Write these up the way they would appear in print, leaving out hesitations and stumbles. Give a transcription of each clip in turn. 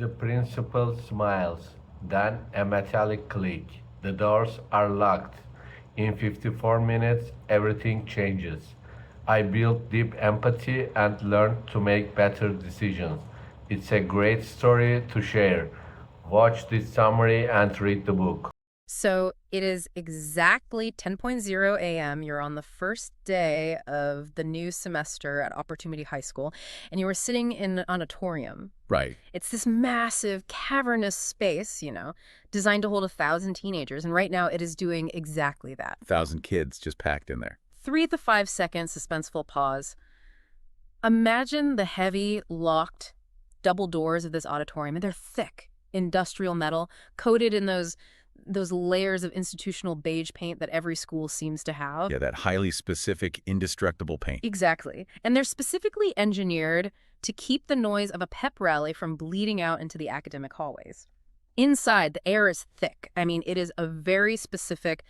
The principal smiles, then a metallic click. The doors are locked. In 54 minutes, everything changes. I built deep empathy and learned to make better decisions. It's a great story to share. Watch this summary and read the book. So it is exactly 10:00 a.m. You're on the first day of the new semester at Opportunity High School, and you are sitting in an auditorium. Right. It's this massive, cavernous space, designed to hold 1,000 teenagers, and right now it is doing exactly that. 1,000 kids just packed in there. 3 to 5 second suspenseful pause. Imagine the heavy, locked, double doors of this auditorium, and they're thick, industrial metal, coated in those layers of institutional beige paint that every school seems to have. Yeah, that highly specific, indestructible paint. Exactly. And they're specifically engineered to keep the noise of a pep rally from bleeding out into the academic hallways. Inside, the air is thick. I mean, it is a very specific,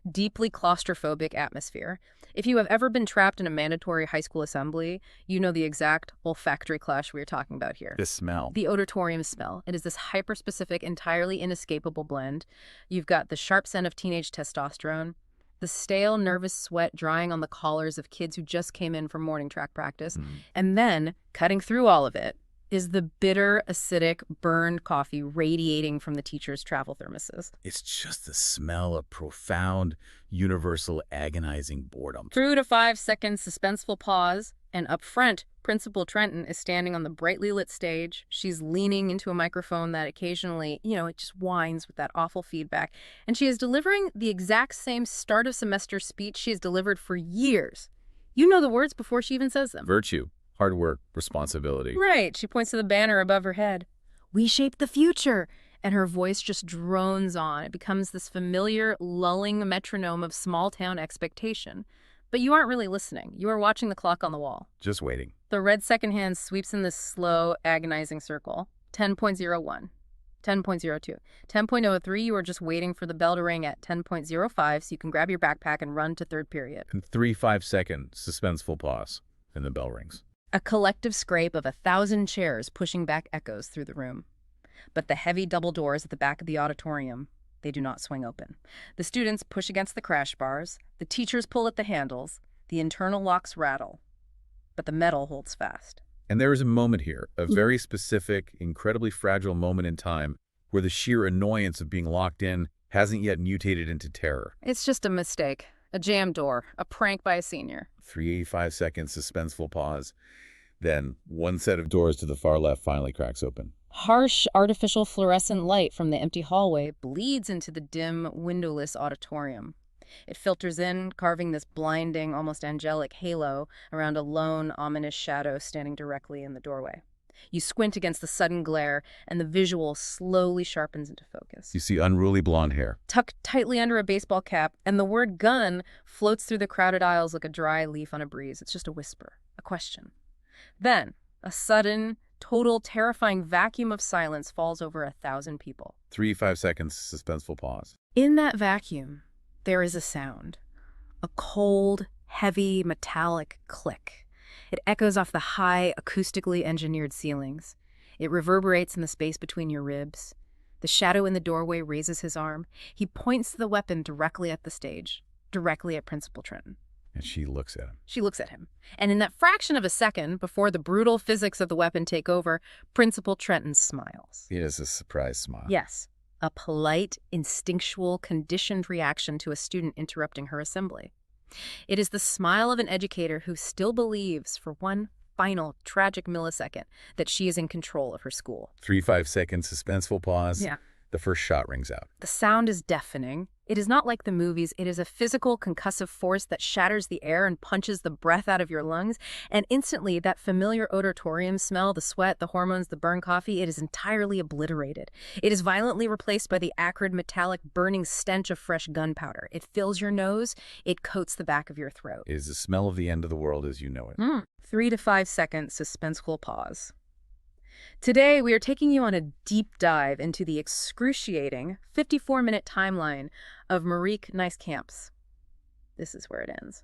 deeply claustrophobic atmosphere. If you have ever been trapped in a mandatory high school assembly, you know the exact olfactory clash we are talking about here. This smell. The auditorium smell. It is this hyper-specific, entirely inescapable blend. You've got the sharp scent of teenage testosterone, the stale, nervous sweat drying on the collars of kids who just came in from morning track practice, and then, cutting through all of it, is the bitter, acidic, burned coffee radiating from the teachers' travel thermoses. It's just the smell of profound, universal, agonizing boredom. 3 to 5 seconds suspenseful pause, and up front, Principal Trenton is standing on the brightly lit stage. She's leaning into a microphone that occasionally, it just whines with that awful feedback. And she is delivering the exact same start of semester speech she has delivered for years. You know the words before she even says them. Virtue, hard work, responsibility. Right. She points to the banner above her head. We shape the future. And her voice just drones on. It becomes this familiar, lulling metronome of small-town expectation. But you aren't really listening. You are watching the clock on the wall. Just waiting. The red second hand sweeps in this slow, agonizing circle. 10.01, 10.02, 10.03, you are just waiting for the bell to ring at 10.05 so you can grab your backpack and run to third period. And 3 5-second suspenseful pause, and the bell rings. A collective scrape of 1,000 chairs pushing back echoes through the room. But the heavy double doors at the back of the auditorium, they do not swing open. The students push against the crash bars, the teachers pull at the handles, the internal locks rattle, but the metal holds fast. And there is a moment here, a very specific, incredibly fragile moment in time, where the sheer annoyance of being locked in hasn't yet mutated into terror. It's just a mistake, a jammed door, a prank by a senior. 3 5-second suspenseful pause. Then one set of doors to the far left finally cracks open. Harsh, artificial fluorescent light from the empty hallway bleeds into the dim, windowless auditorium. It filters in, carving this blinding, almost angelic halo around a lone, ominous shadow standing directly in the doorway. You squint against the sudden glare, and the visual slowly sharpens into focus. You see unruly blonde hair. Tucked tightly under a baseball cap, and the word gun floats through the crowded aisles like a dry leaf on a breeze. It's just a whisper, a question. Then, a sudden, total, terrifying vacuum of silence falls over 1,000 people. 3 5-second suspenseful pause. In that vacuum, there is a sound. A cold, heavy, metallic click. It echoes off the high, acoustically engineered ceilings. It reverberates in the space between your ribs. The shadow in the doorway raises his arm. He points the weapon directly at the stage, directly at Principal Trenton. And she looks at him. She looks at him. And in that fraction of a second, before the brutal physics of the weapon take over, Principal Trenton smiles. It is a surprise smile. Yes, a polite, instinctual, conditioned reaction to a student interrupting her assembly. It is the smile of an educator who still believes, for one final, tragic millisecond, that she is in control of her school. 3 5-second suspenseful pause. Yeah. The first shot rings out. The sound is deafening. It is not like the movies. It is a physical, concussive force that shatters the air and punches the breath out of your lungs. And instantly, that familiar auditorium smell, the sweat, the hormones, the burn coffee, it is entirely obliterated. It is violently replaced by the acrid, metallic, burning stench of fresh gunpowder. It fills your nose. It coats the back of your throat. It is the smell of the end of the world as you know it. 3 to 5 second suspenseful pause. Today, we are taking you on a deep dive into the excruciating 54-minute timeline of Marieke Nijkamp's. This is where it ends.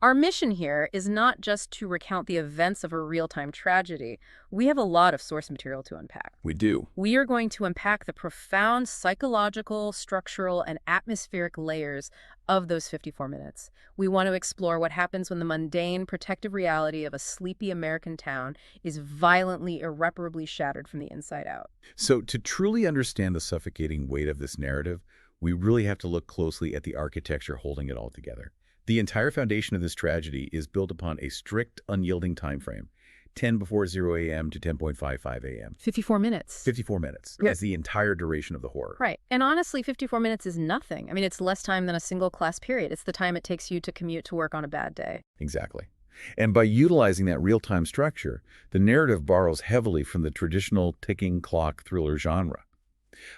Our mission here is not just to recount the events of a real-time tragedy. We have a lot of source material to unpack. We do. We are going to unpack the profound psychological, structural, and atmospheric layers of those 54 minutes. We want to explore what happens when the mundane, protective reality of a sleepy American town is violently, irreparably shattered from the inside out. So to truly understand the suffocating weight of this narrative, we really have to look closely at the architecture holding it all together. The entire foundation of this tragedy is built upon a strict, unyielding time frame, 10 before 0 a.m. to 10:55 a.m. 54 minutes. 54 minutes Yep. as the entire duration of the horror. Right. And honestly, 54 minutes is nothing. I mean, it's less time than a single class period. It's the time it takes you to commute to work on a bad day. Exactly. And by utilizing that real-time structure, the narrative borrows heavily from the traditional ticking clock thriller genre.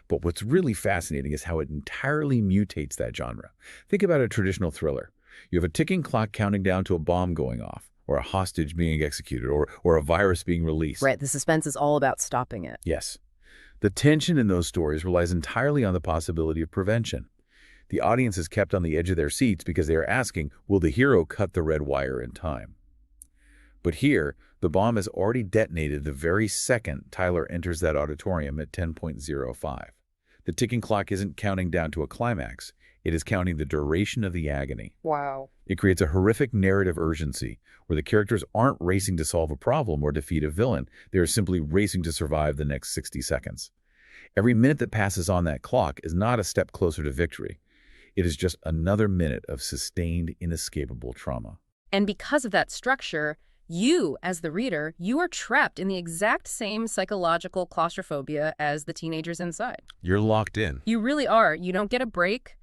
But what's really fascinating is how it entirely mutates that genre. Think about a traditional thriller. You have a ticking clock counting down to a bomb going off, or a hostage being executed, or a virus being released. Right. The suspense is all about stopping it. Yes. The tension in those stories relies entirely on the possibility of prevention. The audience is kept on the edge of their seats because they are asking, will the hero cut the red wire in time? But here, the bomb has already detonated the very second Tyler enters that auditorium at 10:05. The ticking clock isn't counting down to a climax. It is counting the duration of the agony. Wow. It creates a horrific narrative urgency where the characters aren't racing to solve a problem or defeat a villain. They are simply racing to survive the next 60 seconds. Every minute that passes on that clock is not a step closer to victory. It is just another minute of sustained, inescapable trauma. And because of that structure, you, as the reader, you are trapped in the exact same psychological claustrophobia as the teenagers inside. You're locked in. You really are. You don't get a break.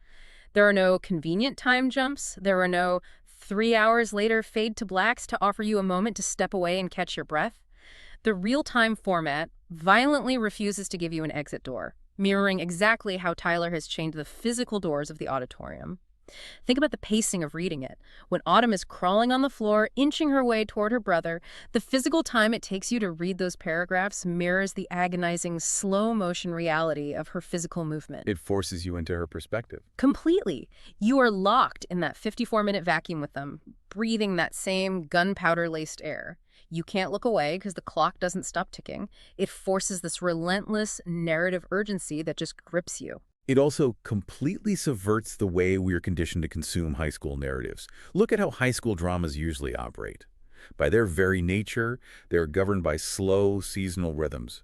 There are no convenient time jumps. There are no 3 hours later fade to blacks to offer you a moment to step away and catch your breath. The real-time format violently refuses to give you an exit door, mirroring exactly how Tyler has chained the physical doors of the auditorium. Think about the pacing of reading it. When Autumn is crawling on the floor, inching her way toward her brother, the physical time it takes you to read those paragraphs mirrors the agonizing, slow-motion reality of her physical movement. It forces you into her perspective. Completely. You are locked in that 54-minute vacuum with them, breathing that same gunpowder-laced air. You can't look away because the clock doesn't stop ticking. It forces this relentless narrative urgency that just grips you. It also completely subverts the way we are conditioned to consume high school narratives. Look at how high school dramas usually operate. By their very nature, they are governed by slow, seasonal rhythms.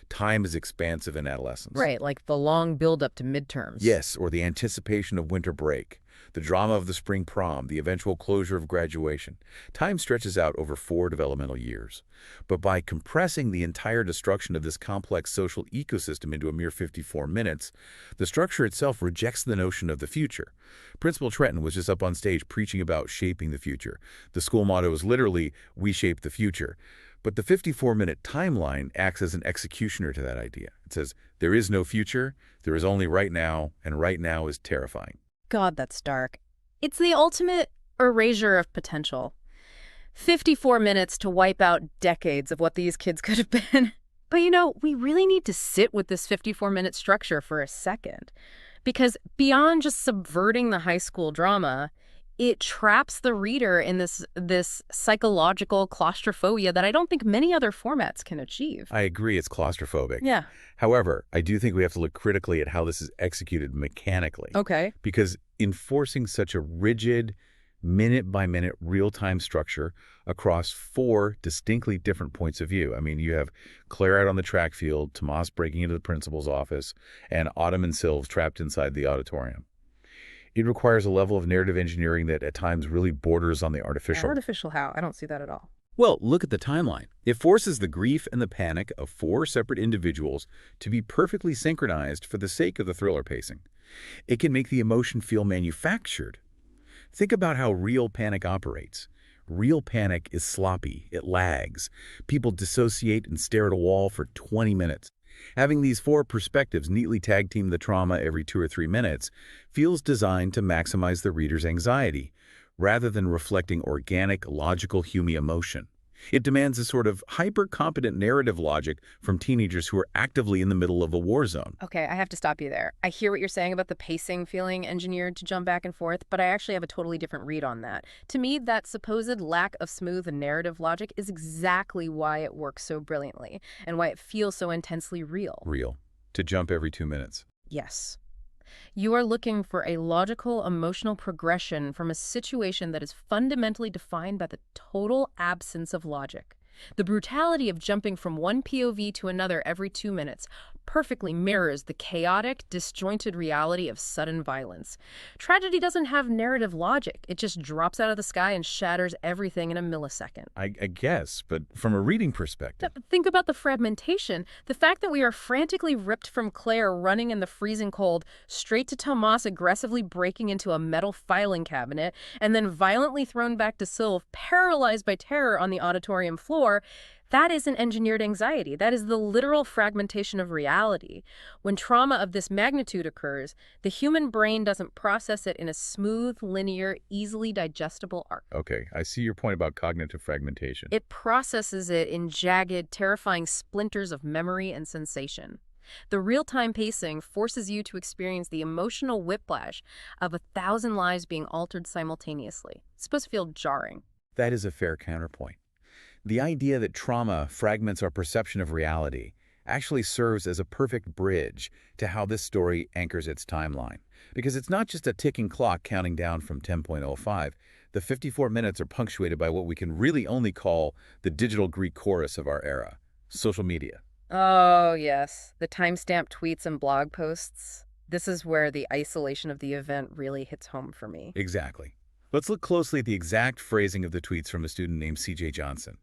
Time is expansive in adolescence. Right, like the long build-up to midterms. Yes, or the anticipation of winter break, the drama of the spring prom, the eventual closure of graduation. Time stretches out over 4 developmental years. But by compressing the entire destruction of this complex social ecosystem into a mere 54 minutes, the structure itself rejects the notion of the future. Principal Trenton was just up on stage preaching about shaping the future. The school motto is literally, "We shape the future." But the 54-minute timeline acts as an executioner to that idea. It says, there is no future, there is only right now, and right now is terrifying. God, that's dark. It's the ultimate erasure of potential. 54 minutes to wipe out decades of what these kids could have been. But you know, we really need to sit with this 54-minute structure for a second. Because beyond just subverting the high school drama, it traps the reader in this psychological claustrophobia that I don't think many other formats can achieve. I agree, it's claustrophobic. Yeah. However, I do think we have to look critically at how this is executed mechanically. Okay. Because enforcing such a rigid, minute-by-minute real-time structure across 4 distinctly different points of view. I mean, you have Claire out on the track field, Tomas breaking into the principal's office, and Autumn and Sylves trapped inside the auditorium. It requires a level of narrative engineering that at times really borders on the artificial. Artificial how? I don't see that at all. Well, look at the timeline. It forces the grief and the panic of 4 separate individuals to be perfectly synchronized for the sake of the thriller pacing. It can make the emotion feel manufactured. Think about how real panic operates. Real panic is sloppy. It lags. People dissociate and stare at a wall for 20 minutes. Having these 4 perspectives neatly tag-team the trauma every 2 or 3 minutes feels designed to maximize the reader's anxiety, rather than reflecting organic, logical human emotion. It demands a sort of hyper-competent narrative logic from teenagers who are actively in the middle of a war zone. Okay, I have to stop you there. I hear what you're saying about the pacing feeling engineered to jump back and forth, but I actually have a totally different read on that. To me, that supposed lack of smooth narrative logic is exactly why it works so brilliantly and why it feels so intensely real. Real. To jump every 2 minutes. Yes. You are looking for a logical, emotional progression from a situation that is fundamentally defined by the total absence of logic. The brutality of jumping from one POV to another every 2 minutes perfectly mirrors the chaotic, disjointed reality of sudden violence. Tragedy doesn't have narrative logic. It just drops out of the sky and shatters everything in a millisecond. I guess, but from a reading perspective. Think about the fragmentation. The fact that we are frantically ripped from Claire running in the freezing cold, straight to Tomas aggressively breaking into a metal filing cabinet, and then violently thrown back to Sylve, paralyzed by terror on the auditorium floor, that isn't engineered anxiety. That is the literal fragmentation of reality. When trauma of this magnitude occurs, the human brain doesn't process it in a smooth, linear, easily digestible arc. Okay, I see your point about cognitive fragmentation. It processes it in jagged, terrifying splinters of memory and sensation. The real-time pacing forces you to experience the emotional whiplash of 1,000 lives being altered simultaneously. It's supposed to feel jarring. That is a fair counterpoint. The idea that trauma fragments our perception of reality actually serves as a perfect bridge to how this story anchors its timeline. Because it's not just a ticking clock counting down from 10.05. The 54 minutes are punctuated by what we can really only call the digital Greek chorus of our era, social media. Oh, yes. The timestamped tweets and blog posts. This is where the isolation of the event really hits home for me. Exactly. Let's look closely at the exact phrasing of the tweets from a student named C.J. Johnson.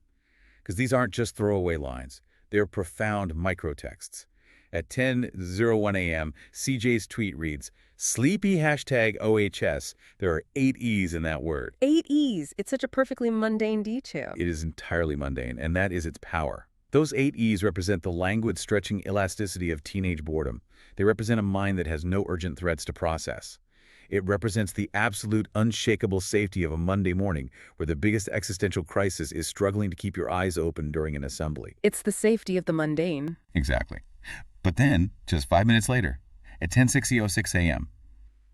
Because these aren't just throwaway lines. They're profound microtexts. At 10:01 a.m., CJ's tweet reads, "Sleepy #OHS. There are 8 E's in that word." 8 E's. It's such a perfectly mundane detail. It is entirely mundane, and that is its power. Those 8 E's represent the languid, stretching elasticity of teenage boredom. They represent a mind that has no urgent threats to process. It represents the absolute, unshakable safety of a Monday morning where the biggest existential crisis is struggling to keep your eyes open during an assembly. It's the safety of the mundane. Exactly. But then, just 5 minutes later, at 10:06 a.m.,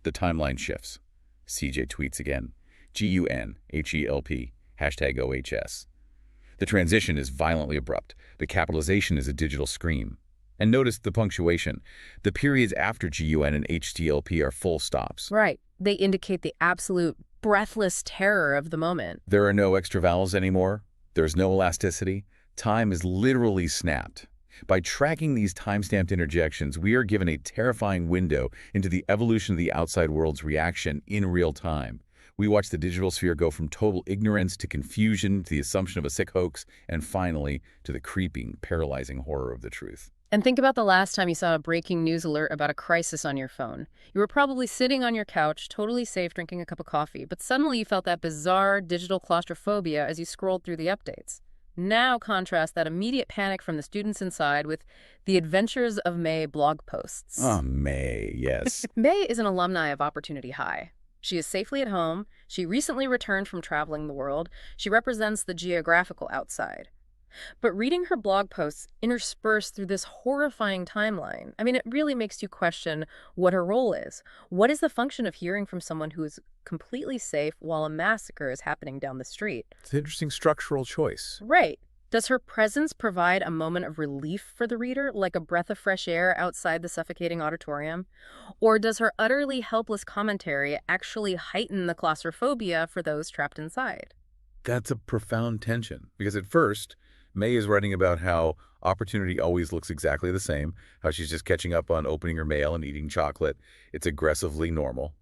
the timeline shifts. CJ tweets again, GUNHELP, #OHS. The transition is violently abrupt. The capitalization is a digital scream. And notice the punctuation. The periods after GUN and HTLP are full stops. Right. They indicate the absolute breathless terror of the moment. There are no extra vowels anymore. There's no elasticity. Time is literally snapped. By tracking these time-stamped interjections, we are given a terrifying window into the evolution of the outside world's reaction in real time. We watch the digital sphere go from total ignorance to confusion to the assumption of a sick hoax, and finally to the creeping, paralyzing horror of the truth. And think about the last time you saw a breaking news alert about a crisis on your phone. You were probably sitting on your couch, totally safe, drinking a cup of coffee, but suddenly you felt that bizarre digital claustrophobia as you scrolled through the updates. Now contrast that immediate panic from the students inside with the Adventures of May blog posts. Oh, May, yes. May is an alumni of Opportunity High. She is safely at home. She recently returned from traveling the world. She represents the geographical outside. But reading her blog posts interspersed through this horrifying timeline, it really makes you question what her role is. What is the function of hearing from someone who is completely safe while a massacre is happening down the street? It's an interesting structural choice. Right. Does her presence provide a moment of relief for the reader, like a breath of fresh air outside the suffocating auditorium? Or does her utterly helpless commentary actually heighten the claustrophobia for those trapped inside? That's a profound tension, because at first, May is writing about how opportunity always looks exactly the same, how she's just catching up on opening her mail and eating chocolate. It's aggressively normal.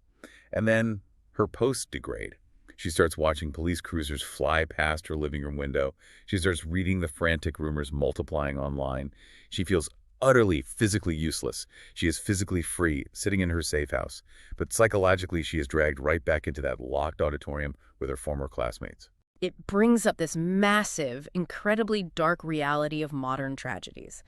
And then her posts degrade. She starts watching police cruisers fly past her living room window. She starts reading the frantic rumors multiplying online. She feels utterly physically useless. She is physically free, sitting in her safe house. But psychologically, she is dragged right back into that locked auditorium with her former classmates. It brings up this massive, incredibly dark reality of modern tragedies.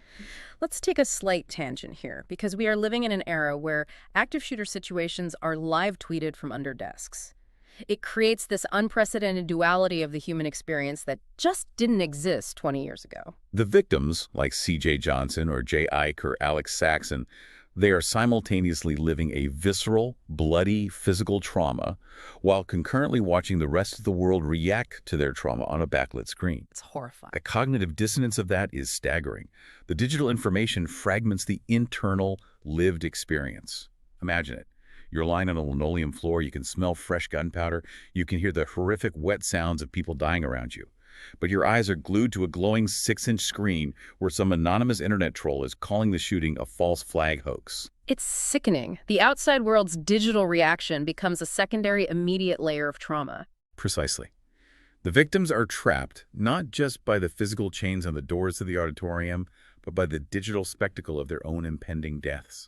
Let's take a slight tangent here, because we are living in an era where active shooter situations are live tweeted from under desks. It creates this unprecedented duality of the human experience that just didn't exist 20 years ago. The victims, like C.J. Johnson or Jay Ike or Alex Saxon, they are simultaneously living a visceral, bloody, physical trauma while concurrently watching the rest of the world react to their trauma on a backlit screen. It's horrifying. The cognitive dissonance of that is staggering. The digital information fragments the internal, lived experience. Imagine it. You're lying on a linoleum floor, you can smell fresh gunpowder, you can hear the horrific wet sounds of people dying around you. But your eyes are glued to a glowing 6-inch screen where some anonymous internet troll is calling the shooting a false flag hoax. It's sickening. The outside world's digital reaction becomes a secondary, immediate layer of trauma. Precisely. The victims are trapped not just by the physical chains on the doors of the auditorium, but by the digital spectacle of their own impending deaths.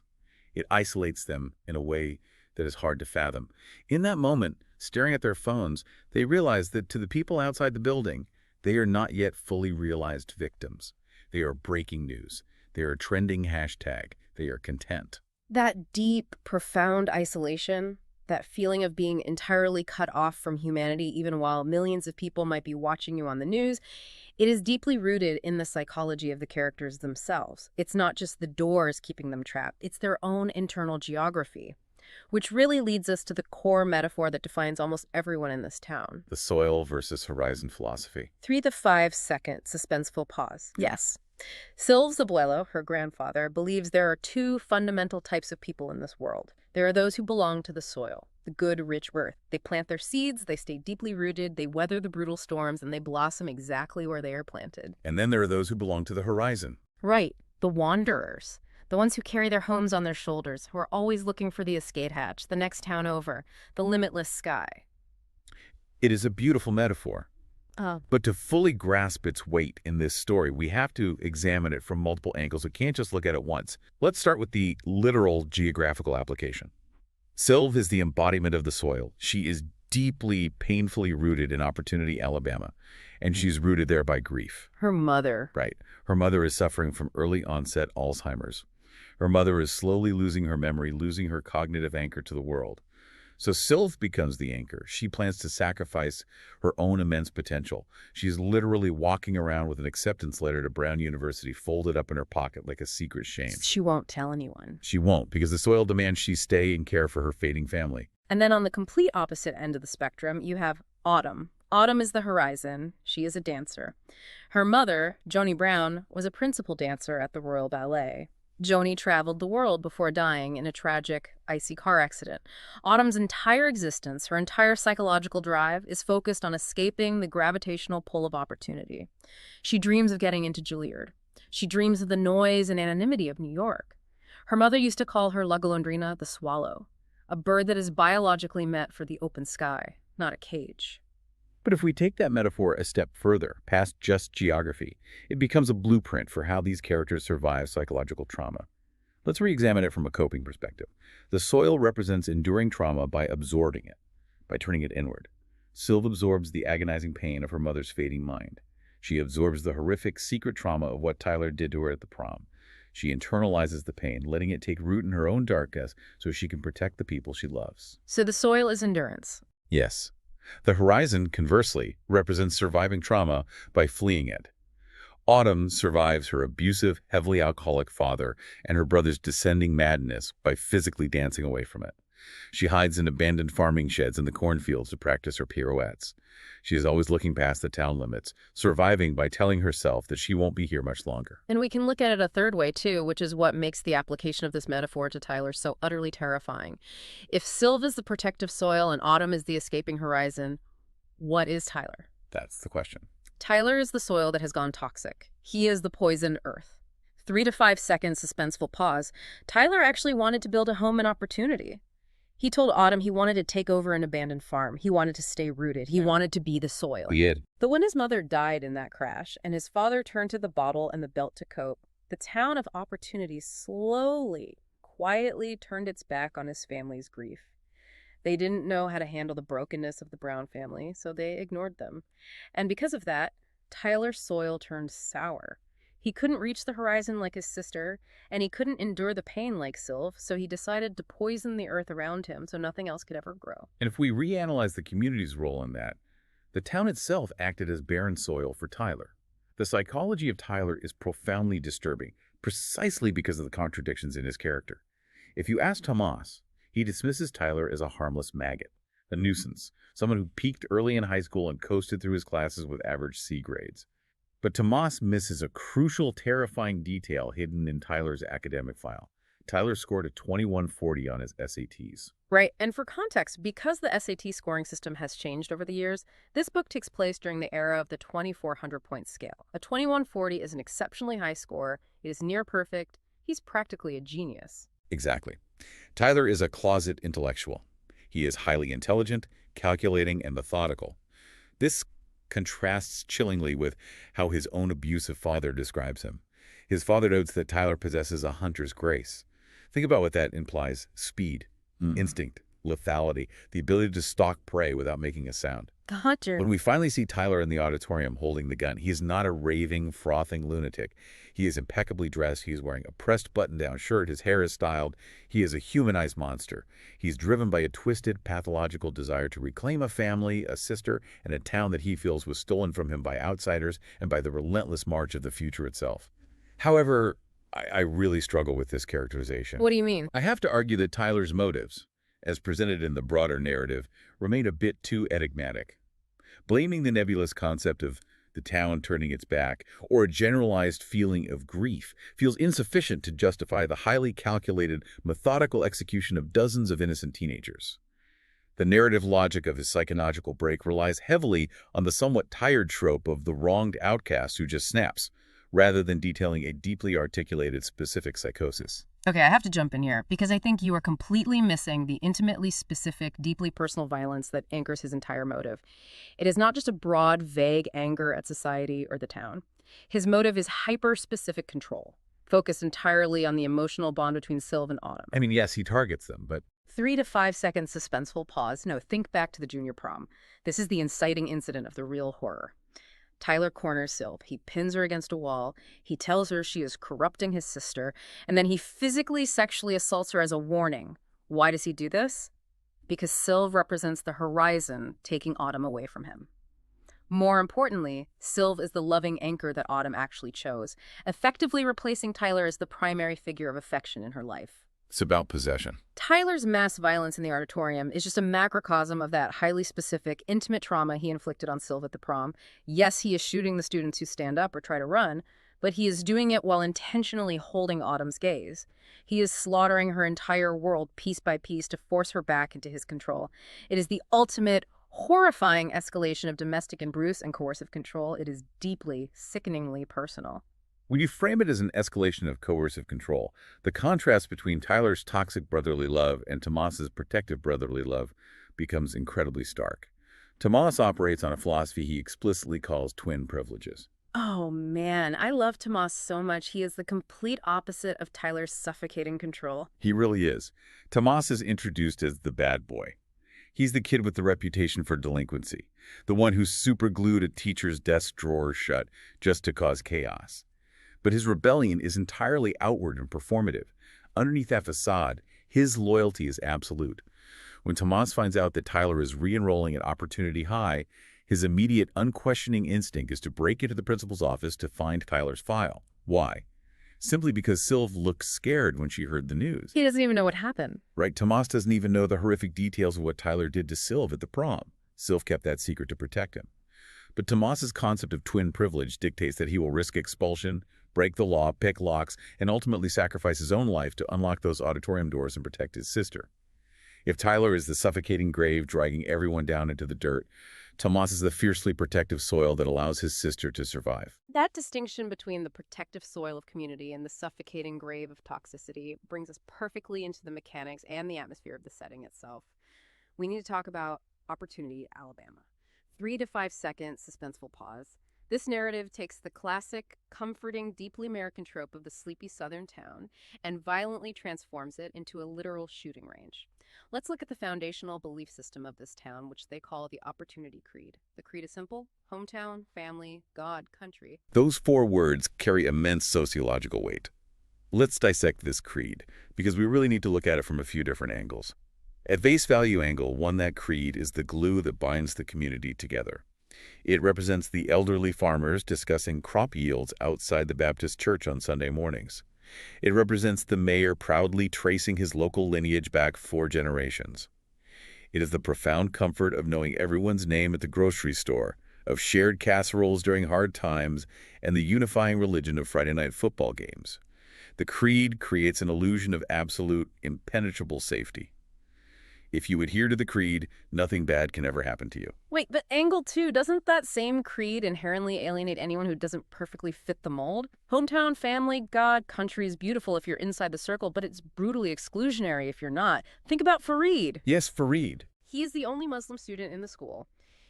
It isolates them in a way that is hard to fathom. In that moment, staring at their phones, they realize that to the people outside the building, they are not yet fully realized victims. They are breaking news. They are a trending hashtag. They are content. That deep, profound isolation, that feeling of being entirely cut off from humanity even while millions of people might be watching you on the news, it is deeply rooted in the psychology of the characters themselves. It's not just the doors keeping them trapped, it's their own internal geography. Which really leads us to the core metaphor that defines almost everyone in this town. The soil versus horizon philosophy. 3 to 5 second suspenseful pause. Yes. Sylve's abuelo, her grandfather, believes there are two fundamental types of people in this world. There are those who belong to the soil, the good, rich earth. They plant their seeds, they stay deeply rooted, they weather the brutal storms, and they blossom exactly where they are planted. And then there are those who belong to the horizon. Right, the wanderers. The ones who carry their homes on their shoulders, who are always looking for the escape hatch, the next town over, the limitless sky. It is a beautiful metaphor. But to fully grasp its weight in this story, we have to examine it from multiple angles. We can't just look at it once. Let's start with the literal geographical application. Sylve is the embodiment of the soil. She is deeply, painfully rooted in Opportunity, Alabama, and she's rooted there by grief. Her mother. Right. Her mother is suffering from early onset Alzheimer's. Her mother is slowly losing her memory, losing her cognitive anchor to the world. So Sylve becomes the anchor. She plans to sacrifice her own immense potential. She's literally walking around with an acceptance letter to Brown University folded up in her pocket like a secret shame. She won't tell anyone. She won't, because the soil demands she stay and care for her fading family. And then on the complete opposite end of the spectrum, you have Autumn. Autumn is the horizon. She is a dancer. Her mother, Joni Brown, was a principal dancer at the Royal Ballet. Joni traveled the world before dying in a tragic, icy car accident. Autumn's entire existence, her entire psychological drive, is focused on escaping the gravitational pull of opportunity. She dreams of getting into Juilliard. She dreams of the noise and anonymity of New York. Her mother used to call her La Golondrina, the swallow, a bird that is biologically meant for the open sky, not a cage. But if we take that metaphor a step further, past just geography, it becomes a blueprint for how these characters survive psychological trauma. Let's re-examine it from a coping perspective. The soil represents enduring trauma by absorbing it, by turning it inward. Sylve absorbs the agonizing pain of her mother's fading mind. She absorbs the horrific secret trauma of what Tyler did to her at the prom. She internalizes the pain, letting it take root in her own darkness so she can protect the people she loves. So the soil is endurance. Yes. The horizon, conversely, represents surviving trauma by fleeing it. Autumn survives her abusive, heavily alcoholic father and her brother's descending madness by physically dancing away from it. She hides in abandoned farming sheds in the cornfields to practice her pirouettes. She is always looking past the town limits, surviving by telling herself that she won't be here much longer. And we can look at it a third way, too, which is what makes the application of this metaphor to Tyler so utterly terrifying. If Sylve is the protective soil and Autumn is the escaping horizon, what is Tyler? That's the question. Tyler is the soil that has gone toxic. He is the poisoned earth. 3 to 5 seconds suspenseful pause. Tyler actually wanted to build a home and opportunity. He told Autumn he wanted to take over an abandoned farm. He wanted to stay rooted. He wanted to be the soil. Weird. But when his mother died in that crash and his father turned to the bottle and the belt to cope, the town of opportunity slowly, quietly turned its back on his family's grief. They didn't know how to handle the brokenness of the Brown family, so they ignored them. And because of that, Tyler's soil turned sour. He couldn't reach the horizon like his sister, and he couldn't endure the pain like Sylve, so he decided to poison the earth around him so nothing else could ever grow. And if we reanalyze the community's role in that, the town itself acted as barren soil for Tyler. The psychology of Tyler is profoundly disturbing, precisely because of the contradictions in his character. If you ask Tomas, he dismisses Tyler as a harmless maggot, a nuisance, someone who peaked early in high school and coasted through his classes with average C grades. But Tomas misses a crucial, terrifying detail hidden in Tyler's academic file. Tyler scored a 2140 on his SATs. Right, and for context, because the SAT scoring system has changed over the years, this book takes place during the era of the 2400-point scale. A 2140 is an exceptionally high score, it is near perfect, he's practically a genius. Exactly. Tyler is a closet intellectual. He is highly intelligent, calculating, and methodical. This contrasts chillingly with how his own abusive father describes him. His father notes that Tyler possesses a hunter's grace. Think about what that implies. Speed, instinct, lethality, the ability to stalk prey without making a sound. Gotcha. When we finally see Tyler in the auditorium holding the gun, he is not a raving, frothing lunatic. He is impeccably dressed. He is wearing a pressed button-down shirt. His hair is styled. He is a humanized monster. He's driven by a twisted, pathological desire to reclaim a family, a sister, and a town that he feels was stolen from him by outsiders and by the relentless march of the future itself. However, I really struggle with this characterization. What do you mean? I have to argue that Tyler's motives, as presented in the broader narrative, remain a bit too enigmatic. Blaming the nebulous concept of the town turning its back, or a generalized feeling of grief, feels insufficient to justify the highly calculated, methodical execution of dozens of innocent teenagers. The narrative logic of his psychological break relies heavily on the somewhat tired trope of the wronged outcast who just snaps, rather than detailing a deeply articulated specific psychosis. Okay, I have to jump in here because I think you are completely missing the intimately specific, deeply personal violence that anchors his entire motive. It is not just a broad, vague anger at society or the town. His motive is hyper-specific control, focused entirely on the emotional bond between Sylve and Autumn. I mean, yes, he targets them, but 3 to 5 second suspenseful pause. No, think back to the junior prom. This is the inciting incident of the real horror. Tyler corners Sylve. He pins her against a wall. He tells her she is corrupting his sister, and then he physically sexually assaults her as a warning. Why does he do this? Because Sylve represents the horizon, taking Autumn away from him. More importantly, Sylve is the loving anchor that Autumn actually chose, effectively replacing Tyler as the primary figure of affection in her life. it's about possession. Tyler's mass violence in the auditorium is just a macrocosm of that highly specific, intimate trauma he inflicted on Sylve at the prom. Yes, he is shooting the students who stand up or try to run, but he is doing it while intentionally holding Autumn's gaze. He is slaughtering her entire world piece by piece to force her back into his control. It is the ultimate, horrifying escalation of domestic abuse and coercive control. It is deeply, sickeningly personal. When you frame it as an escalation of coercive control, the contrast between Tyler's toxic brotherly love and Tomas's protective brotherly love becomes incredibly stark. Tomas operates on a philosophy he explicitly calls twin privileges. Oh man, I love Tomas so much. He is the complete opposite of Tyler's suffocating control. He really is. Tomas is introduced as the bad boy. He's the kid with the reputation for delinquency, the one who superglued a teacher's desk drawer shut just to cause chaos. But his rebellion is entirely outward and performative. Underneath that facade, his loyalty is absolute. When Tomas finds out that Tyler is re-enrolling at Opportunity High, his immediate, unquestioning instinct is to break into the principal's office to find Tyler's file. Why? Simply because Sylve looked scared when she heard the news. He doesn't even know what happened. Right, Tomas doesn't even know the horrific details of what Tyler did to Sylve at the prom. Sylve kept that secret to protect him. But Tomas's concept of twin privilege dictates that he will risk expulsion, break the law, pick locks, and ultimately sacrifice his own life to unlock those auditorium doors and protect his sister. If Tyler is the suffocating grave dragging everyone down into the dirt, Tomas is the fiercely protective soil that allows his sister to survive. That distinction between the protective soil of community and the suffocating grave of toxicity brings us perfectly into the mechanics and the atmosphere of the setting itself. We need to talk about Opportunity, Alabama. 3 to 5 second suspenseful pause. This narrative takes the classic, comforting, deeply American trope of the sleepy southern town and violently transforms it into a literal shooting range. Let's look at the foundational belief system of this town, which they call the Opportunity Creed. The creed is simple: hometown, family, God, country. Those 4 words carry immense sociological weight. Let's dissect this creed, because we really need to look at it from a few different angles. At face value angle 1, that creed is the glue that binds the community together. It represents the elderly farmers discussing crop yields outside the Baptist church on Sunday mornings. It represents the mayor proudly tracing his local lineage back 4 generations. It is the profound comfort of knowing everyone's name at the grocery store, of shared casseroles during hard times, and the unifying religion of Friday night football games. The creed creates an illusion of absolute, impenetrable safety. If you adhere to the creed, nothing bad can ever happen to you. Wait, but angle 2, doesn't that same creed inherently alienate anyone who doesn't perfectly fit the mold? Hometown, family, God, country is beautiful if you're inside the circle, but it's brutally exclusionary if you're not. Think about Fareed. Yes, Fareed. He is the only Muslim student in the school.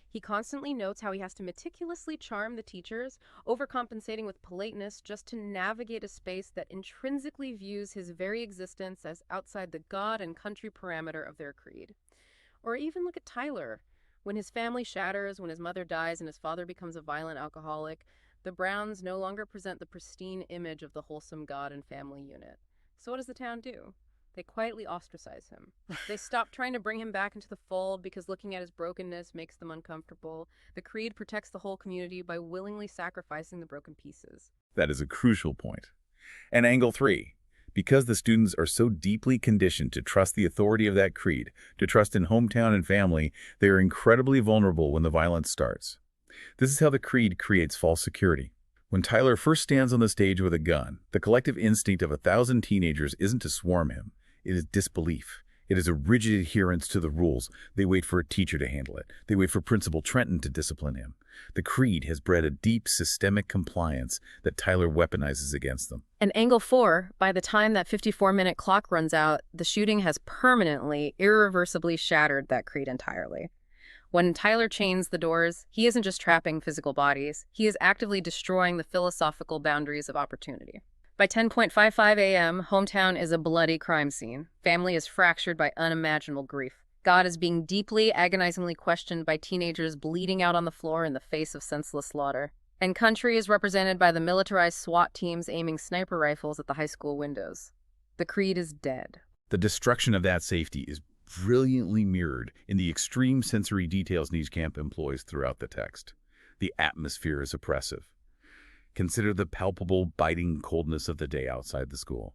He constantly notes how he has to meticulously charm the teachers, overcompensating with politeness just to navigate a space that intrinsically views his very existence as outside the God and country parameter of their creed. Or even look at Tyler. When his family shatters, when his mother dies and his father becomes a violent alcoholic, the Browns no longer present the pristine image of the wholesome God and family unit. So what does the town do? They quietly ostracize him. They stop trying to bring him back into the fold because looking at his brokenness makes them uncomfortable. The creed protects the whole community by willingly sacrificing the broken pieces. That is a crucial point. And angle 3, because the students are so deeply conditioned to trust the authority of that creed, to trust in hometown and family, they are incredibly vulnerable when the violence starts. This is how the creed creates false security. When Tyler first stands on the stage with a gun, the collective instinct of 1,000 teenagers isn't to swarm him. It is disbelief. It is a rigid adherence to the rules. They wait for a teacher to handle it. They wait for Principal Trenton to discipline him. The creed has bred a deep systemic compliance that Tyler weaponizes against them. And angle 4, by the time that 54-minute clock runs out, the shooting has permanently, irreversibly shattered that creed entirely. When Tyler chains the doors, he isn't just trapping physical bodies. He is actively destroying the philosophical boundaries of opportunity. By 10:55 a.m., hometown is a bloody crime scene. Family is fractured by unimaginable grief. God is being deeply, agonizingly questioned by teenagers bleeding out on the floor in the face of senseless slaughter. And country is represented by the militarized SWAT teams aiming sniper rifles at the high school windows. The creed is dead. The destruction of that safety is brilliantly mirrored in the extreme sensory details Nijkamp employs throughout the text. The atmosphere is oppressive. Consider the palpable, biting coldness of the day outside the school.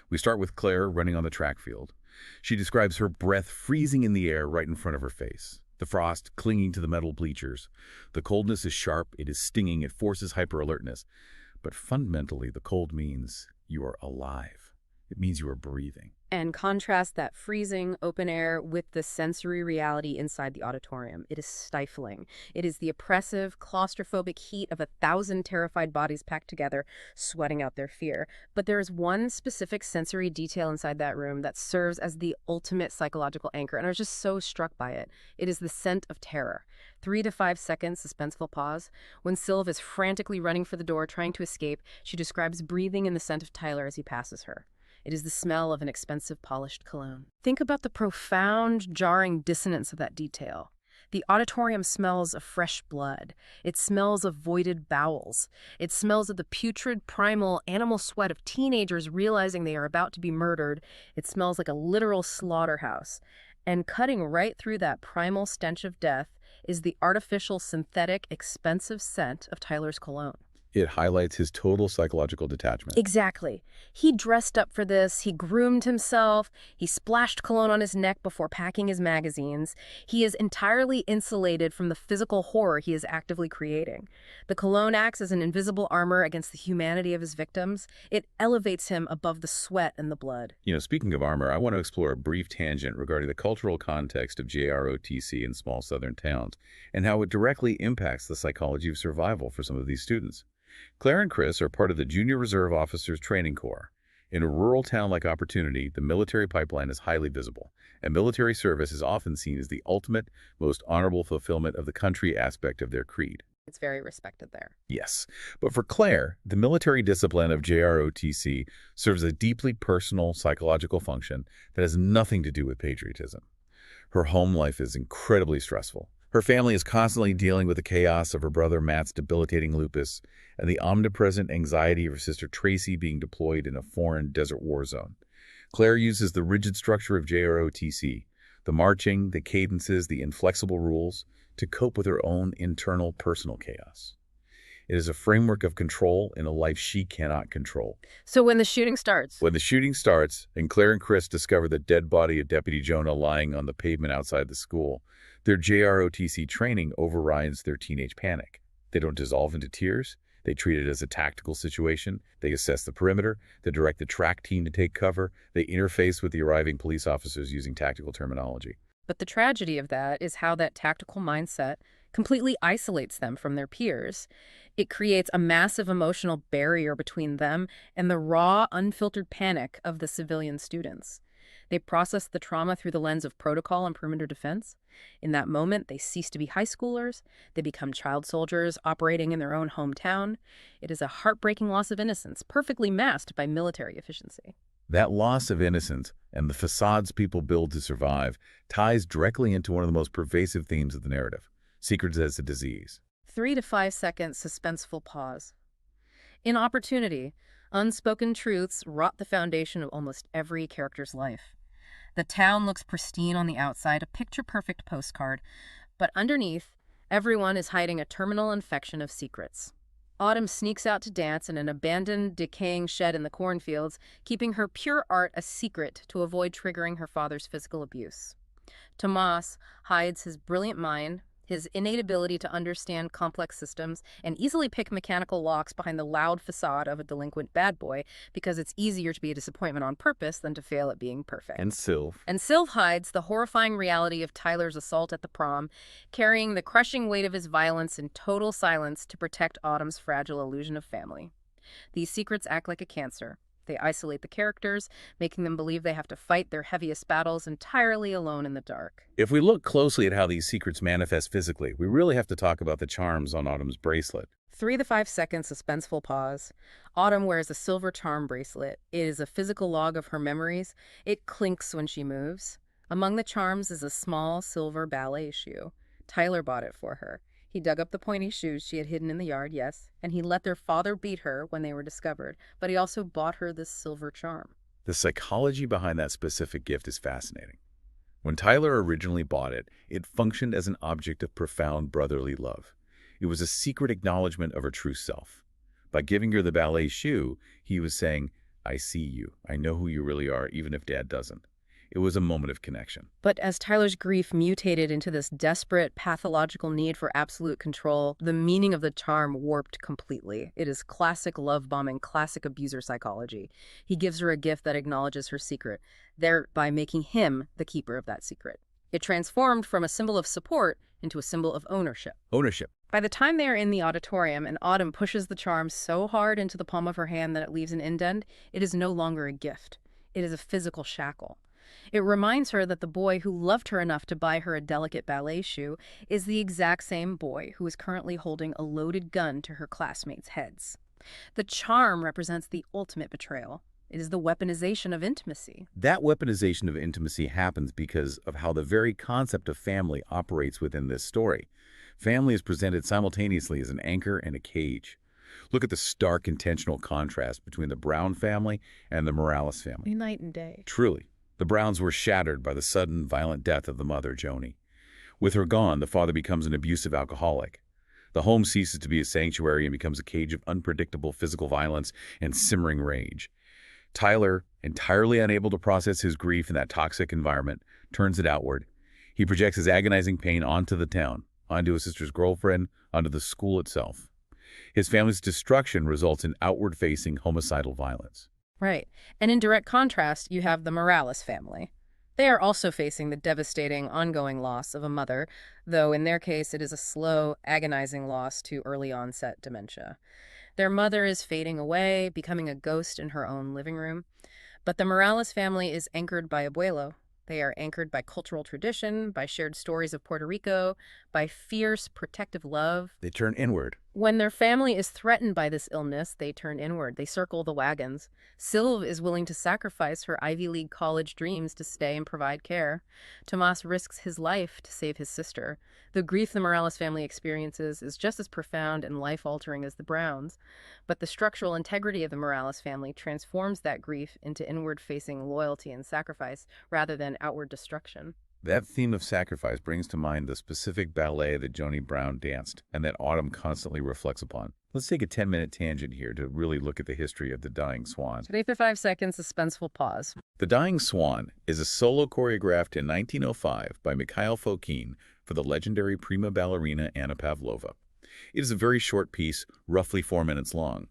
We start with Claire running on the track field. She describes her breath freezing in the air right in front of her face, the frost clinging to the metal bleachers. The coldness is sharp, it is stinging, it forces hyper-alertness. But fundamentally, the cold means you are alive. It means you are breathing. And contrast that freezing open air with the sensory reality inside the auditorium. It is stifling. It is the oppressive, claustrophobic heat of 1,000 terrified bodies packed together, sweating out their fear. But there is one specific sensory detail inside that room that serves as the ultimate psychological anchor, and I was just so struck by it. It is the scent of terror. 3 to 5 seconds suspenseful pause. When Sylv is frantically running for the door, trying to escape, she describes breathing in the scent of Tyler as he passes her. It is the smell of an expensive, polished cologne. Think about the profound, jarring dissonance of that detail. The auditorium smells of fresh blood. It smells of voided bowels. It smells of the putrid, primal, animal sweat of teenagers realizing they are about to be murdered. It smells like a literal slaughterhouse. And cutting right through that primal stench of death is the artificial, synthetic, expensive scent of Tyler's cologne. It highlights his total psychological detachment. Exactly. He dressed up for this, he groomed himself, he splashed cologne on his neck before packing his magazines. He is entirely insulated from the physical horror he is actively creating. The cologne acts as an invisible armor against the humanity of his victims. It elevates him above the sweat and the blood. Speaking of armor, I want to explore a brief tangent regarding the cultural context of JROTC in small southern towns and how it directly impacts the psychology of survival for some of these students. Claire and Chris are part of the Junior Reserve Officers Training Corps. In a rural town like Opportunity, the military pipeline is highly visible, and military service is often seen as the ultimate, most honorable fulfillment of the country aspect of their creed. It's very respected there. Yes. But for Claire, the military discipline of JROTC serves a deeply personal psychological function that has nothing to do with patriotism. Her home life is incredibly stressful. Her family is constantly dealing with the chaos of her brother Matt's debilitating lupus and the omnipresent anxiety of her sister Tracy being deployed in a foreign desert war zone. Claire uses the rigid structure of JROTC, the marching, the cadences, the inflexible rules, to cope with her own internal personal chaos. It is a framework of control in a life she cannot control. So when the shooting starts... When the shooting starts, and Claire and Chris discover the dead body of Deputy Jonah lying on the pavement outside the school, their JROTC training overrides their teenage panic. They don't dissolve into tears. They treat it as a tactical situation. They assess the perimeter. They direct the track team to take cover. They interface with the arriving police officers using tactical terminology. But the tragedy of that is how that tactical mindset completely isolates them from their peers. It creates a massive emotional barrier between them and the raw, unfiltered panic of the civilian students. They process the trauma through the lens of protocol and perimeter defense. In that moment, they cease to be high schoolers. They become child soldiers operating in their own hometown. It is a heartbreaking loss of innocence, perfectly masked by military efficiency. That loss of innocence and the facades people build to survive ties directly into one of the most pervasive themes of the narrative, secrets as a disease. 3 to 5 second suspenseful pause. In Opportunity, unspoken truths rot the foundation of almost every character's life. The town looks pristine on the outside, a picture-perfect postcard, but underneath, everyone is hiding a terminal infection of secrets. Autumn sneaks out to dance in an abandoned, decaying shed in the cornfields, keeping her pure art a secret to avoid triggering her father's physical abuse. Tomas hides his brilliant mind, his innate ability to understand complex systems, and easily pick mechanical locks behind the loud facade of a delinquent bad boy because it's easier to be a disappointment on purpose than to fail at being perfect. And Sylv. And Sylv hides the horrifying reality of Tyler's assault at the prom, carrying the crushing weight of his violence in total silence to protect Autumn's fragile illusion of family. These secrets act like a cancer. They isolate the characters, making them believe they have to fight their heaviest battles entirely alone in the dark. If we look closely at how these secrets manifest physically, we really have to talk about the charms on Autumn's bracelet. 3 to 5 second suspenseful pause. Autumn wears a silver charm bracelet. It is a physical log of her memories. It clinks when she moves. Among the charms is a small silver ballet shoe. Tyler bought it for her. He dug up the pointy shoes she had hidden in the yard, yes, and he let their father beat her when they were discovered, but he also bought her this silver charm. The psychology behind that specific gift is fascinating. When Tyler originally bought it, it functioned as an object of profound brotherly love. It was a secret acknowledgement of her true self. By giving her the ballet shoe, he was saying, I see you. I know who you really are, even if Dad doesn't. It was a moment of connection. But as Tyler's grief mutated into this desperate, pathological need for absolute control, the meaning of the charm warped completely. It is classic love bombing, classic abuser psychology. He gives her a gift that acknowledges her secret, thereby making him the keeper of that secret. It transformed from a symbol of support into a symbol of ownership. Ownership. By the time they are in the auditorium and Autumn pushes the charm so hard into the palm of her hand that it leaves an indent, it is no longer a gift. It is a physical shackle. It reminds her that the boy who loved her enough to buy her a delicate ballet shoe is the exact same boy who is currently holding a loaded gun to her classmates' heads. The charm represents the ultimate betrayal. It is the weaponization of intimacy. That weaponization of intimacy happens because of how the very concept of family operates within this story. Family is presented simultaneously as an anchor and a cage. Look at the stark intentional contrast between the Brown family and the Morales family. Night and day. Truly. The Browns were shattered by the sudden, violent death of the mother, Joni. With her gone, the father becomes an abusive alcoholic. The home ceases to be a sanctuary and becomes a cage of unpredictable physical violence and simmering rage. Tyler, entirely unable to process his grief in that toxic environment, turns it outward. He projects his agonizing pain onto the town, onto his sister's girlfriend, onto the school itself. His family's destruction results in outward-facing homicidal violence. Right. And in direct contrast, you have the Morales family. They are also facing the devastating, ongoing loss of a mother, though in their case it is a slow, agonizing loss to early-onset dementia. Their mother is fading away, becoming a ghost in her own living room. But the Morales family is anchored by Abuelo, They are anchored by cultural tradition, by shared stories of Puerto Rico, by fierce, protective love. They turn inward. When their family is threatened by this illness, they turn inward. They circle the wagons. Sylve is willing to sacrifice her Ivy League college dreams to stay and provide care. Tomas risks his life to save his sister. The grief the Morales family experiences is just as profound and life-altering as the Browns, but the structural integrity of the Morales family transforms that grief into inward-facing loyalty and sacrifice rather than outward destruction. That theme of sacrifice brings to mind the specific ballet that Joni Brown danced and that Autumn constantly reflects upon. Let's take a 10-minute tangent here to really look at the history of The Dying Swan. 3 to 5 seconds suspenseful pause. The Dying Swan is a solo choreographed in 1905 by Mikhail Fokine for the legendary prima ballerina Anna Pavlova. It is a very short piece, roughly 4 minutes long.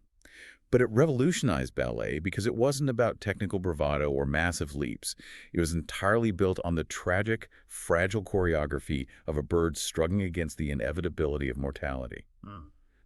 But it revolutionized ballet because it wasn't about technical bravado or massive leaps. It was entirely built on the tragic, fragile choreography of a bird struggling against the inevitability of mortality.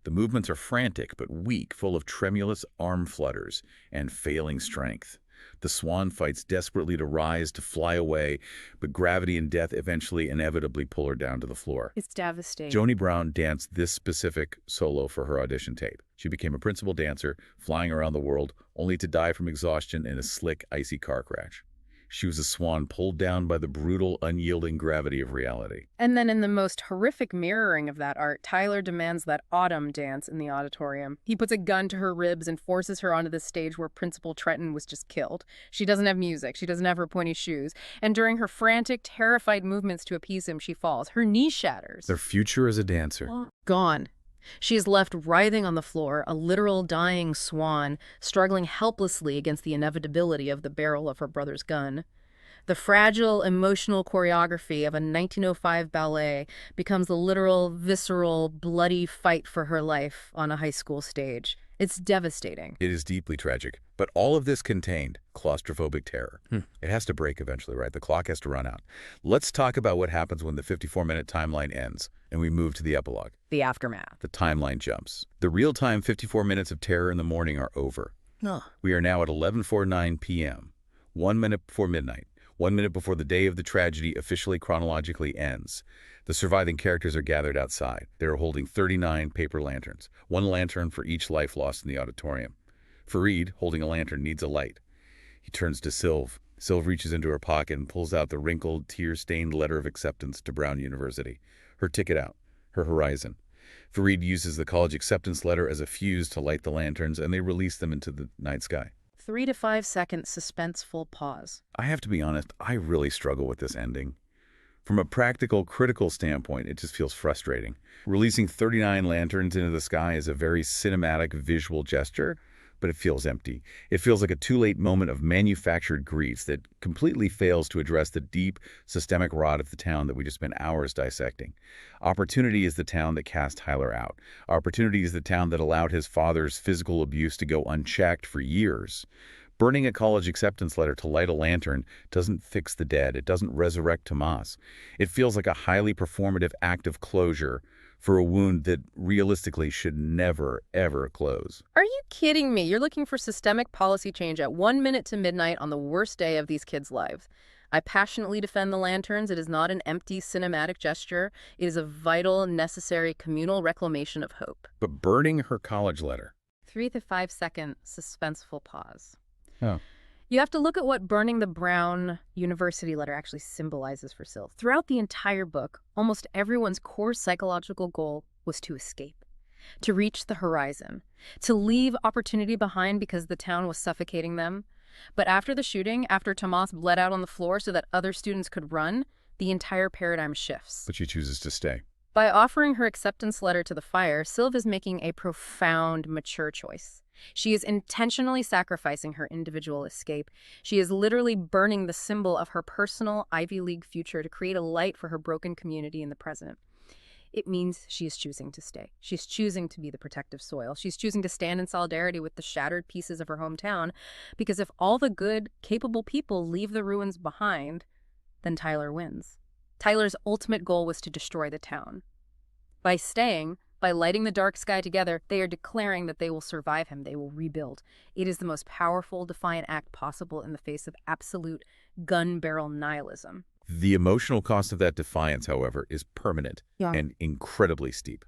The movements are frantic but weak, full of tremulous arm flutters and failing strength. The swan fights desperately to rise, to fly away, but gravity and death eventually inevitably pull her down to the floor. It's devastating. Joni Brown danced this specific solo for her audition tape. She became a principal dancer, flying around the world, only to die from exhaustion in a slick, icy car crash. She was a swan pulled down by the brutal, unyielding gravity of reality. And then in the most horrific mirroring of that art, Tyler demands that Autumn dance in the auditorium. He puts a gun to her ribs and forces her onto the stage where Principal Trenton was just killed. She doesn't have music. She doesn't have her pointy shoes. And during her frantic, terrified movements to appease him, she falls. Her knee shatters. Their future as a dancer. Gone. She is left writhing on the floor, a literal dying swan, struggling helplessly against the inevitability of the barrel of her brother's gun. The fragile, emotional choreography of a 1905 ballet becomes the literal, visceral, bloody fight for her life on a high school stage. It's devastating. It is deeply tragic, but all of this contained claustrophobic terror. It has to break eventually, right? The clock has to run out. Let's talk about what happens when the 54-minute timeline ends and we move to the epilogue. The aftermath. The timeline jumps. The real-time 54 minutes of terror in the morning are over. We are now at 11:49 p.m., 1 minute before midnight, 1 minute before the day of the tragedy officially chronologically ends. The surviving characters are gathered outside. They are holding 39 paper lanterns, one lantern for each life lost in the auditorium. Farid, holding a lantern, needs a light. He turns to Sylve. Sylve reaches into her pocket and pulls out the wrinkled, tear-stained letter of acceptance to Brown University. Her ticket out, her horizon. Farid uses the college acceptance letter as a fuse to light the lanterns, and they release them into the night sky. 3 to 5 second suspenseful pause. I have to be honest, I really struggle with this ending. From a practical, critical standpoint, it just feels frustrating. Releasing 39 lanterns into the sky is a very cinematic visual gesture, but it feels empty. It feels like a too late moment of manufactured grief that completely fails to address the deep, systemic rot of the town that we just spent hours dissecting. Opportunity is the town that cast Tyler out. Opportunity is the town that allowed his father's physical abuse to go unchecked for years. Burning a college acceptance letter to light a lantern doesn't fix the dead. It doesn't resurrect Tomas. It feels like a highly performative act of closure for a wound that realistically should never, ever close. Are you kidding me? You're looking for systemic policy change at 1 minute to midnight on the worst day of these kids' lives. I passionately defend the lanterns. It is not an empty cinematic gesture. It is a vital, necessary communal reclamation of hope. But burning her college letter. 3 to 5 second suspenseful pause. Oh. You have to look at what burning the Brown University letter actually symbolizes for Sylve. Throughout the entire book, almost everyone's core psychological goal was to escape, to reach the horizon, to leave opportunity behind because the town was suffocating them. But after the shooting, after Tomas bled out on the floor so that other students could run, the entire paradigm shifts. But she chooses to stay. By offering her acceptance letter to the fire, Sylve is making a profound, mature choice. She is intentionally sacrificing her individual escape. She is literally burning the symbol of her personal Ivy League future to create a light for her broken community in the present. It means she is choosing to stay. She's choosing to be the protective soil. She's choosing to stand in solidarity with the shattered pieces of her hometown, because if all the good, capable people leave the ruins behind, then Tyler wins. Tyler's ultimate goal was to destroy the town. By staying, By lighting the dark sky together, they are declaring that they will survive him, they will rebuild. It is the most powerful, defiant act possible in the face of absolute gun-barrel nihilism. The emotional cost of that defiance, however, is permanent and incredibly steep.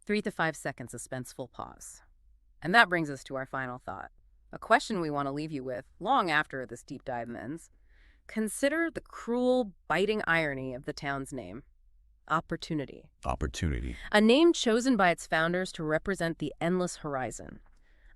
3 to 5 seconds suspenseful pause. And that brings us to our final thought. A question we want to leave you with long after this deep dive ends. Consider the cruel, biting irony of the town's name. Opportunity. Opportunity. A name chosen by its founders to represent the endless horizon.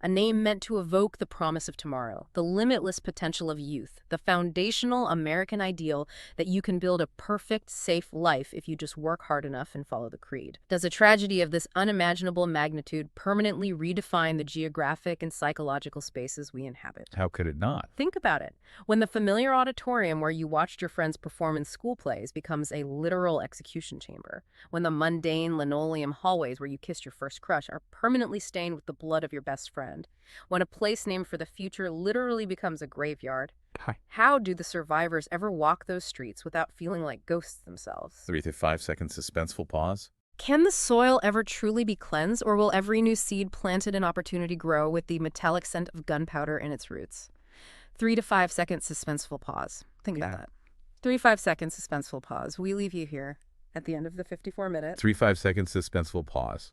A name meant to evoke the promise of tomorrow, the limitless potential of youth, the foundational American ideal that you can build a perfect, safe life if you just work hard enough and follow the creed. Does a tragedy of this unimaginable magnitude permanently redefine the geographic and psychological spaces we inhabit? How could it not? Think about it. When the familiar auditorium where you watched your friends perform in school plays becomes a literal execution chamber. When the mundane linoleum hallways where you kissed your first crush are permanently stained with the blood of your best friend. When a place named for the future literally becomes a graveyard. How do the survivors ever walk those streets without feeling like ghosts themselves? 3 to 5 seconds suspenseful pause. Can the soil ever truly be cleansed, or will every new seed planted in opportunity grow with the metallic scent of gunpowder in its roots? 3 to 5 seconds suspenseful pause. Think about that. 3 to 5 seconds suspenseful pause. We leave you here at the end of the 54 minutes. 3 to 5 seconds suspenseful pause.